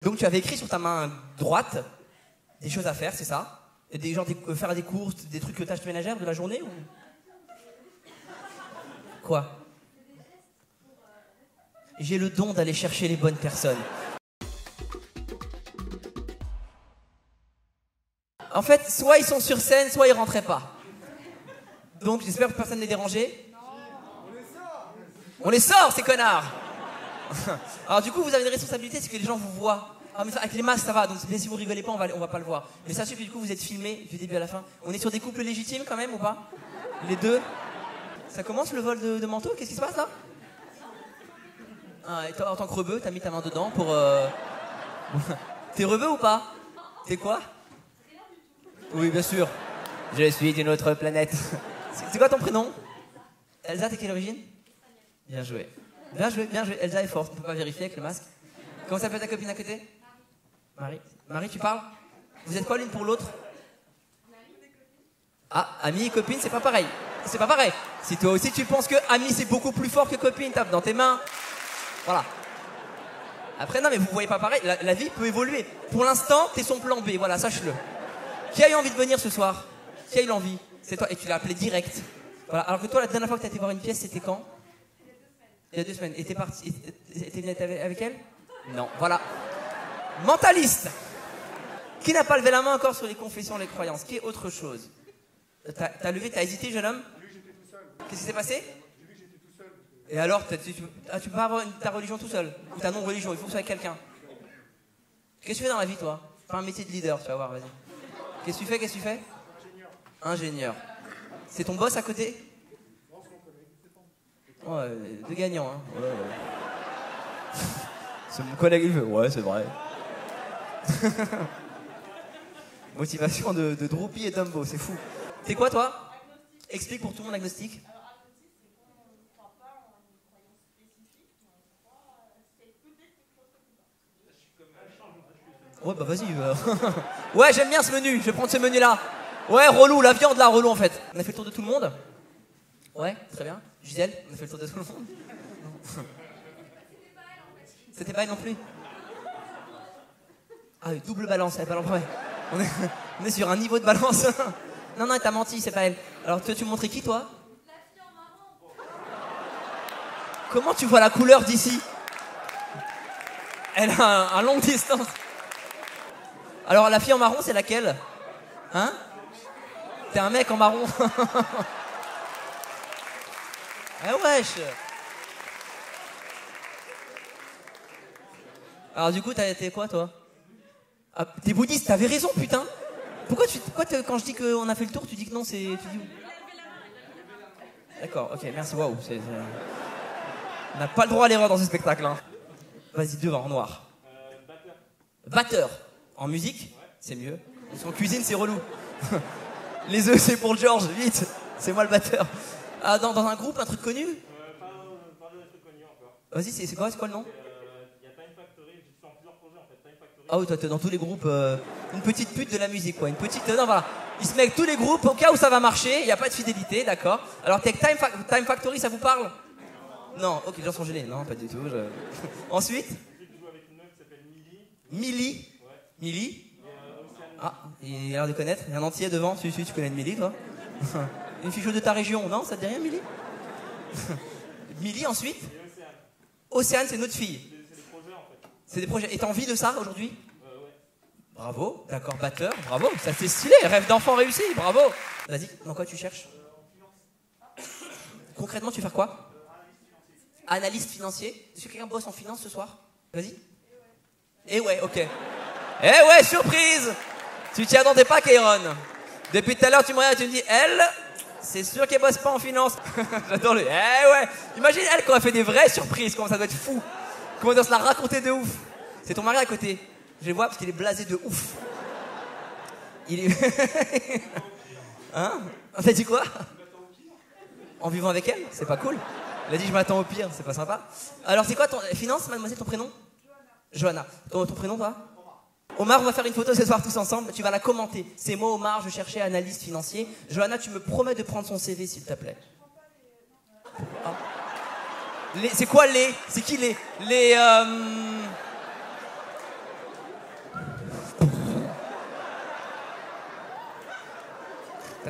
Donc tu avais écrit sur ta main droite des choses à faire, c'est ça? Des gens faire des courses, des trucs tâches ménagères de la journée ou quoi? J'ai le don d'aller chercher les bonnes personnes. En fait, soit ils sont sur scène, soit ils rentraient pas. Donc j'espère que personne n'est dérangé. On les sort, ces connards. Alors du coup, vous avez des responsabilités, c'est que les gens vous voient. Ah, mais ça, avec les masques, ça va, donc si vous rigolez pas, on va pas le voir. Mais sachez que du coup, vous êtes filmés du début à la fin. On est sur des couples légitimes quand même ou pas? Les deux. Ça commence le vol de manteau? Qu'est-ce qui se passe là? Ah, et toi, en tant que rebeu, t'as mis ta main dedans pour... T'es rebeu ou pas? T'es quoi? Oui, bien sûr. Je suis d'une autre planète. C'est quoi ton prénom? Elsa, t'es quelle origine? Bien joué. Bien joué, bien joué. Elsa est forte, on peut pas vérifier avec le masque. Comment s'appelle ta copine à côté? Marie. Marie, tu parles? Vous êtes quoi l'une pour l'autre? Ah, ami et copine, c'est pas pareil. C'est pas pareil. Si toi aussi tu penses que ami c'est beaucoup plus fort que copine, tape dans tes mains. Voilà. Après, non, mais vous voyez pas pareil. La vie peut évoluer. Pour l'instant, t'es son plan B. Voilà, sache-le. Qui a eu envie de venir ce soir? Qui a eu l'envie? C'est toi. Et tu l'as appelé direct. Voilà. Alors que toi, la dernière fois que t'as été voir une pièce, c'était quand? Il y a 2 semaines. Et t'es parti. T'es venu avec elle? Non. Voilà. Mentaliste. Qui n'a pas levé la main encore sur les confessions, les croyances? Qui est autre chose? T'as levé, t'as hésité, jeune homme? J'ai vu que j'étais tout seul. Qu'est-ce qui s'est passé? J'ai vu que j'étais tout seul. Et alors, tu peux pas avoir ta religion tout seul? Ou ta non-religion, il faut que ce soit avec quelqu'un. Qu'est-ce que tu fais dans la vie, toi? Fais un métier de leader, tu vas voir, vas-y. Qu'est-ce que tu fais? Qu'est-ce que tu fais? Ingénieur. C'est ton boss à côté? Ouais, deux gagnants, hein. Ouais, ouais. C'est mon collègue, il veut. Ouais, c'est vrai. Motivation de Droopy et Dumbo, c'est fou. T'es quoi, toi? Agnostique. Explique pour tout le monde agnostique. Alors, agnostique, c'est quand on ne croit pas en une croyance spécifique, mais on croit c'est peut-être quelque chose que tu penses. Ouais, bah vas-y. Ouais, j'aime bien ce menu, je vais prendre ce menu-là. Ouais, relou, la viande là, relou en fait. On a fait le tour de tout le monde? Ouais, très bien. Gisèle, on a fait le tour de tout le monde? Non. C'était pas elle non plus? Ah, double balance, elle est pas l'emploi. On est sur un niveau de balance. Non, non, t'as menti, c'est pas elle. Alors, toi, tu me montrais qui, toi? La fille en marron. Comment tu vois la couleur d'ici? Elle a un longue distance. Alors, la fille en marron, c'est laquelle? Hein? T'es un mec en marron. Ah wesh. Alors, du coup, t'es quoi, toi? Ah, t'es bouddhiste, t'avais raison, putain. Pourquoi quand je dis qu'on a fait le tour, tu dis que non, c'est... Tu dis... D'accord, ok, merci, waouh. On n'a pas le droit à l'erreur dans ce spectacle, hein. Vas-y, devant, en noir. Batteur. Batteur. En musique, c'est mieux. Parce qu'en cuisine, c'est relou. Les œufs, c'est pour George, vite. C'est moi le batteur. Ah, dans un groupe, un truc connu? Pas de trucs connus encore. Vas-y, c'est quoi le nom? Il y a Time Factory, je suis en plusieurs projets en fait. Time Factory. Ah oui, toi, t'es dans tous les groupes. Une petite pute de la musique, quoi. Une petite. Non, voilà. Il se met avec tous les groupes au cas où ça va marcher. Il n'y a pas de fidélité, d'accord. Alors, t'es avec Time Factory, ça vous parle? Non, ok, les gens sont gênés. Non, pas du tout. Ensuite? Je joue avec une meuf qui s'appelle Millie. Millie. Ouais. Millie. Océane. Ah, il a l'air de connaître. Il y a un entier devant. Si, tu connais une Millie, toi. Une fiche de ta région, non? Ça te dit rien, Millie? Millie, ensuite? Et Océane. Océane, c'est notre fille. C'est des projets en fait. C'est des projets. Et t'as envie de ça aujourd'hui? Ouais. Bravo, d'accord, batteur, bravo, ça c'est stylé, rêve d'enfant réussi, bravo. Vas-y, dans quoi tu cherches? Concrètement, tu veux faire quoi? Analyste financier. Est-ce que quelqu'un bosse en finance ce soir? Vas-y. Eh ouais, ok. Eh ouais, surprise! Tu t'y attendais pas, Kairon. Depuis tout à l'heure, tu me regardes et tu me dis, elle, c'est sûr qu'elle bosse pas en finance. J'adore le. Eh ouais! Imagine elle quand elle fait des vraies surprises, comment ça doit être fou. Comment elle doit se la raconter de ouf. C'est ton mari à côté. Je les vois parce qu'il est blasé de ouf. Il est. Hein? T'as dit quoi? En vivant avec elle? C'est pas cool. Elle a dit je m'attends au pire, c'est pas sympa. Alors c'est quoi ton. Finance, mademoiselle, ton prénom? Johanna. Ton prénom, toi? Omar, on va faire une photo ce soir tous ensemble. Tu vas la commenter. C'est moi, Omar, je cherchais analyste financier. Johanna, tu me promets de prendre son CV, s'il te plaît. Ah. C'est quoi les? C'est qui les?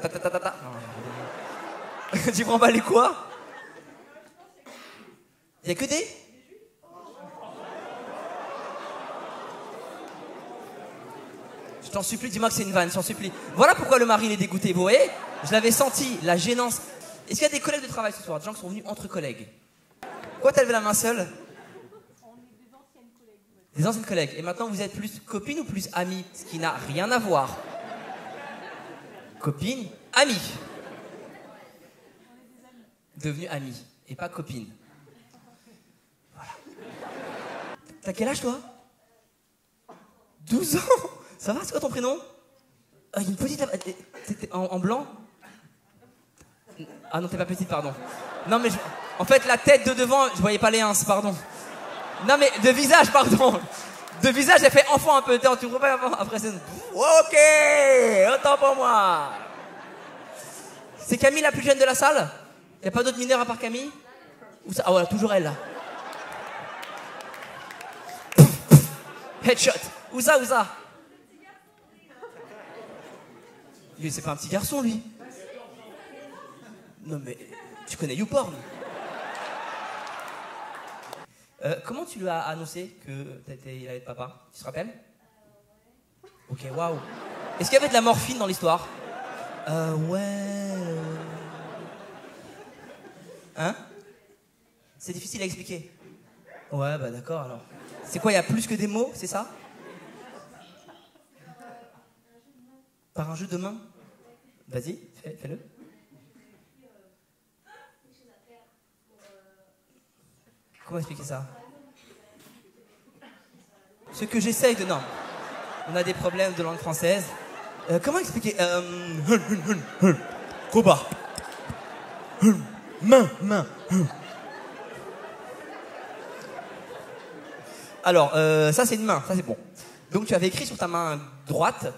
Ta, ta, ta, ta, ta. Tu prends pas les quoi? Il y a que des... Je t'en supplie, dis-moi que c'est une vanne, je t'en supplie. Voilà pourquoi le mari il est dégoûté, vous voyez? Je l'avais senti, la gênance. Est-ce qu'il y a des collègues de travail ce soir? Des gens qui sont venus entre collègues? Pourquoi t'as levé la main seule? On est des anciennes collègues. Des anciennes collègues. Et maintenant, vous êtes plus copines ou plus amies? Ce qui n'a rien à voir. Copine, amie. Devenue amie. Et pas copine. Voilà. T'as quel âge, toi? 12 ans. Ça va, c'est quoi ton prénom? Une petite... T'es en blanc? Ah non, t'es pas petite, pardon. Non, mais... En fait, la tête de devant, je voyais pas les ins, pardon. Non, mais de visage, pardon. De visage, elle fait enfant un peu. Tu vois pas avant? Après, c'est... Ok, autant pour moi. C'est Camille la plus jeune de la salle? Y a pas d'autres mineurs à part Camille? Où ça? Ah voilà, toujours elle, là. Headshot. Où ça, où ça? Lui, c'est pas un petit garçon, lui. Non, mais tu connais YouPorn. Comment tu lui as annoncé qu'il allait être papa? Tu te rappelles? Ok, waouh. Est-ce qu'il y avait de la morphine dans l'histoire? Ouais. Hein? C'est difficile à expliquer. Ouais, bah d'accord, alors. C'est quoi, il y a plus que des mots, c'est ça? Par un jeu de main? Vas-y, fais-le. Comment expliquer ça? Ce que j'essaye de... Non. On a des problèmes de langue française. Comment expliquer? Koba. Main. Alors, ça c'est une main, ça c'est bon. Donc tu avais écrit sur ta main droite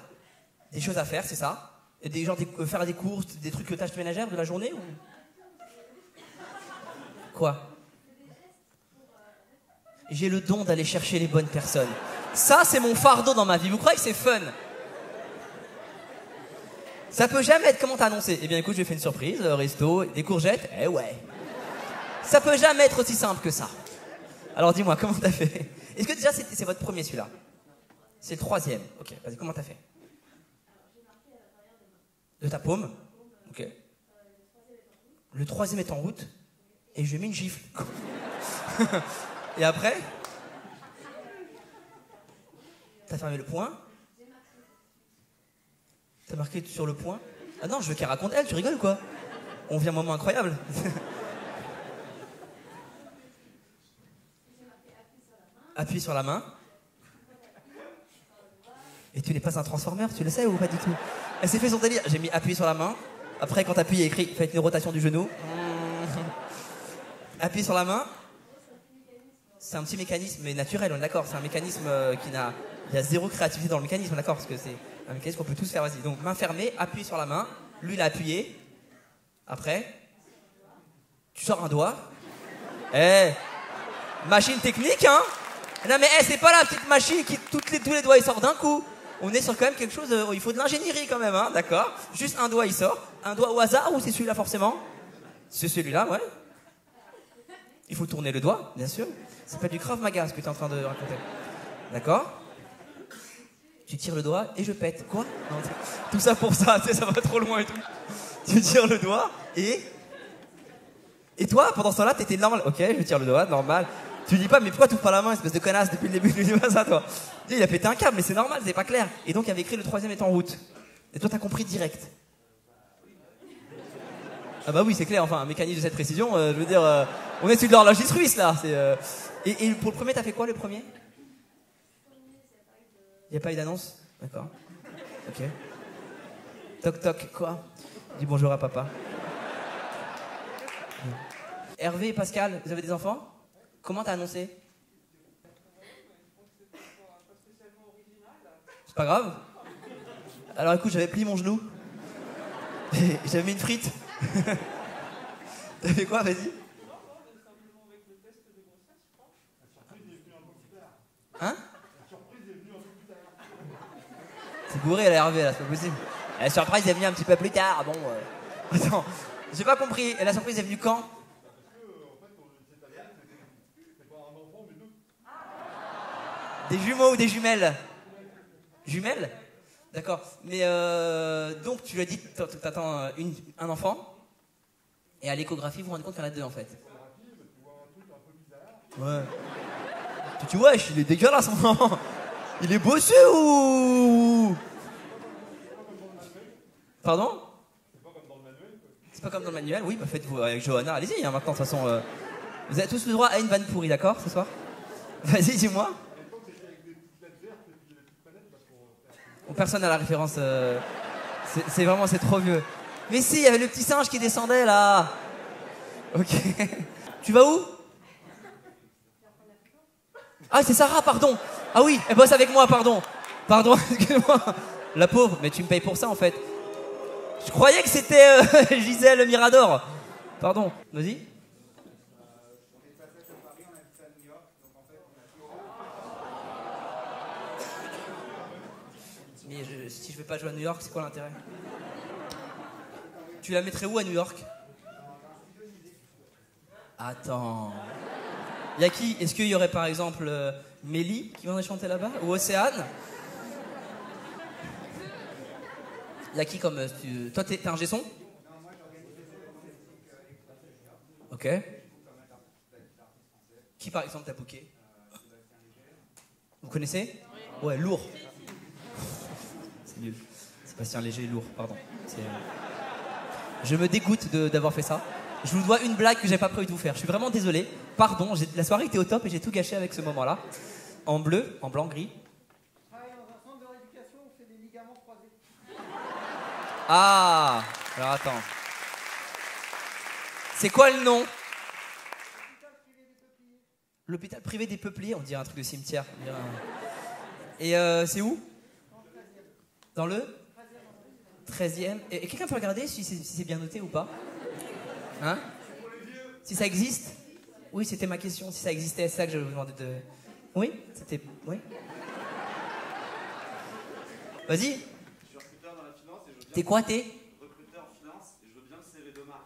des choses à faire, c'est ça? Des gens faire des courses, des trucs tâches ménagères de la journée ou... Quoi? J'ai le don d'aller chercher les bonnes personnes. Ça, c'est mon fardeau dans ma vie. Vous croyez que c'est fun? Ça peut jamais être comment t'as annoncé. Eh bien, écoute, je vais faire une surprise, resto, des courgettes. Eh ouais. Ça peut jamais être aussi simple que ça. Alors, dis-moi, comment t'as fait? Est-ce que déjà, c'est votre premier, celui-là? C'est le troisième. Ok, vas-y, comment t'as fait? De ta paume? Ok. Le troisième est en route. Et je lui ai mis une gifle. Et après? T'as fermé le poing? T'as marqué sur le poing? Ah non, je veux qu'elle raconte elle, tu rigoles ou quoi? On vit un moment incroyable. Appuie sur la main. Et tu n'es pas un transformeur, tu le sais ou pas du tout? Elle s'est fait son délire. J'ai mis appuie sur la main. Après, quand t'appuies, il y a écrit faites une rotation du genou. Appuie sur la main. C'est un petit mécanisme, mais naturel, on est d'accord. C'est un mécanisme qui n'a... Il y a zéro créativité dans le mécanisme, d'accord? Parce que c'est un mécanisme qu'on peut tous faire, vas-y. Donc, main fermée, appuie sur la main. Lui, il a appuyé. Après, tu sors un doigt. Machine technique, hein? Non, mais c'est pas la petite machine qui, tous les doigts, ils sortent d'un coup. On est sur quand même quelque chose, il faut de l'ingénierie quand même, hein? D'accord? Juste un doigt, il sort. Un doigt au hasard ou c'est celui-là forcément? C'est celui-là, ouais. Il faut tourner le doigt, bien sûr. C'est pas du Krav Maga ce que tu es en train de raconter. D'accord? Tu tires le doigt et je pète. Quoi? Non, tout ça pour ça, tu sais, ça va trop loin et tout. Tu tires le doigt et... Et toi, pendant ce temps-là, t'étais normal. Ok, je tire le doigt, normal. Tu dis pas, mais pourquoi tu ouvres pas la main, espèce de connasse, depuis le début? Tu dis pas ça, toi. Il a pété un câble, mais c'est normal, c'est pas clair. Et donc, il avait écrit le troisième est en route. Et toi, t'as compris direct. Ah bah oui, c'est clair, enfin, un mécanisme de cette précision, je veux dire, on est sur de l'horloge suisse, là. Et pour le premier, t'as fait quoi, le premier? Il n'y a pas eu d'annonce? D'accord. Ok. Toc toc, quoi? Dis bonjour à papa. Hervé et Pascal, vous avez des enfants? Comment t'as annoncé? C'est pas grave. Alors écoute, j'avais plié mon genou. J'avais mis une frite. T'as fait quoi? Vas-y. Hein? C'est bourré, elle a Hervé, là, c'est pas possible. La surprise est venue un petit peu plus tard. Bon, attends, j'ai pas compris. Et la surprise est venue quand? Des jumeaux ou des jumelles? Jumelles? D'accord. Mais donc tu lui as dit que t'attends un enfant. Et à l'échographie, vous vous rendez compte qu'il y en a deux en fait. Ouais. Tu vois, il est dégueulasse mon enfant. Il est bossé ou... Pardon? C'est pas comme dans le manuel. Oui, bah faites-vous avec Johanna, allez-y, hein, maintenant de toute façon. Vous avez tous le droit à une vanne pourrie, d'accord, ce soir? Vas-y, dis-moi. Personne n'a la référence. C'est vraiment, c'est trop vieux. Mais si, il y avait le petit singe qui descendait là. Ok. Tu vas où? Ah, c'est Sarah, pardon. Ah oui, elle bosse avec moi, pardon. Pardon, excuse-moi. La pauvre, mais tu me payes pour ça en fait. Je croyais que c'était Gisèle Mirador. Pardon, vas-y. Mais si je vais pas jouer à New York, c'est quoi l'intérêt? Tu la mettrais où à New York? Attends. Y'a qui? Est-ce qu'il y aurait par exemple Mélie qui viendrait chanter là-bas? Ou Océane? Y'a qui comme... Toi, t'es un gesson? Ok. Qui par exemple t'a booké? Vous connaissez? Ouais, lourd. C'est nul. Sébastien Léger, lourd, pardon. Je me dégoûte d'avoir fait ça. Je vous dois une blague que j'ai pas prévu de vous faire. Je suis vraiment désolé. Pardon, la soirée était au top et j'ai tout gâché avec ce moment-là. En bleu, en blanc, gris. Dans un centre de rééducation, on fait des ligaments croisés. Ah, alors attends. C'est quoi le nom? L'hôpital privé des Peupliers. On dirait un truc de cimetière. Et c'est où? Dans le 13e. Et quelqu'un peut regarder si c'est bien noté ou pas? Hein? Si ça existe? Oui, c'était ma question. Si ça existait, c'est ça que je vous demandais de... Oui? C'était... Oui? Vas-y. Je suis recruteur dans la finance et je veux bien... T'es quoi, t'es? Recruteur en finance et je veux bien le CV d'Omar.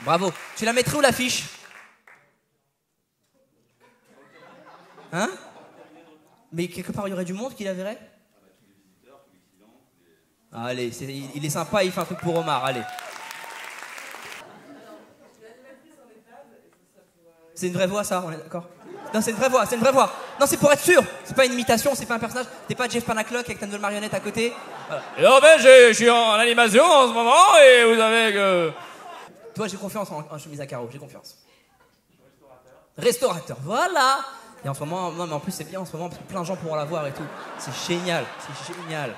Bravo. Tu la mettrais où l'affiche? Hein? Mais quelque part, il y aurait du monde qui la verrait? Allez, il est sympa, il fait un truc pour Omar, allez. C'est une vraie voix, ça, on est d'accord? Non, c'est une vraie voix, c'est une vraie voix. Non, c'est pour être sûr. C'est pas une imitation, c'est pas un personnage. T'es pas Jeff Panaclock avec ta nouvelle marionnette à côté. Voilà. Et en fait, je suis en animation en ce moment et vous savez que... Toi, j'ai confiance en chemise à carreaux, j'ai confiance. Restaurateur, voilà. Et en ce moment, non mais en plus c'est bien en ce moment parce que plein de gens pourront la voir et tout. C'est génial, c'est génial,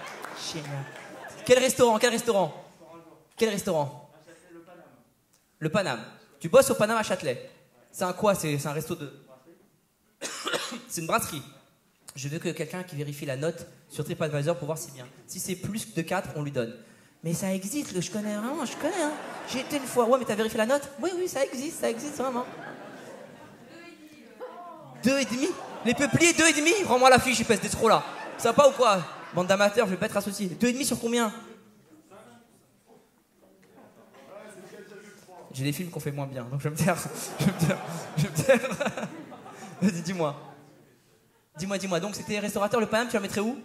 génial. Quel restaurant? Quel restaurant? Quel restaurant? Le Paname. Tu bosses au Paname à Châtelet. C'est un quoi? C'est un resto de... C'est une brasserie. Je veux que quelqu'un qui vérifie la note sur TripAdvisor pour voir si bien. Si c'est plus de 4, on lui donne. Mais ça existe, je connais vraiment, je connais. Hein. J'ai été une fois. Ouais, mais t'as vérifié la note? Oui, oui, ça existe vraiment. 2,5. Les Peupliers, 2,5. Rends-moi la fiche, il pèse des trop là. Ça va pas ou quoi? Bande d'amateurs, je vais pas être associé. 2,5 sur combien? J'ai des films qu'on fait moins bien, donc je vais me taire. Je vais me taire. Vas-y, dis-moi. Dis-moi. Donc c'était restaurateur, le Paname, tu la mettrais où?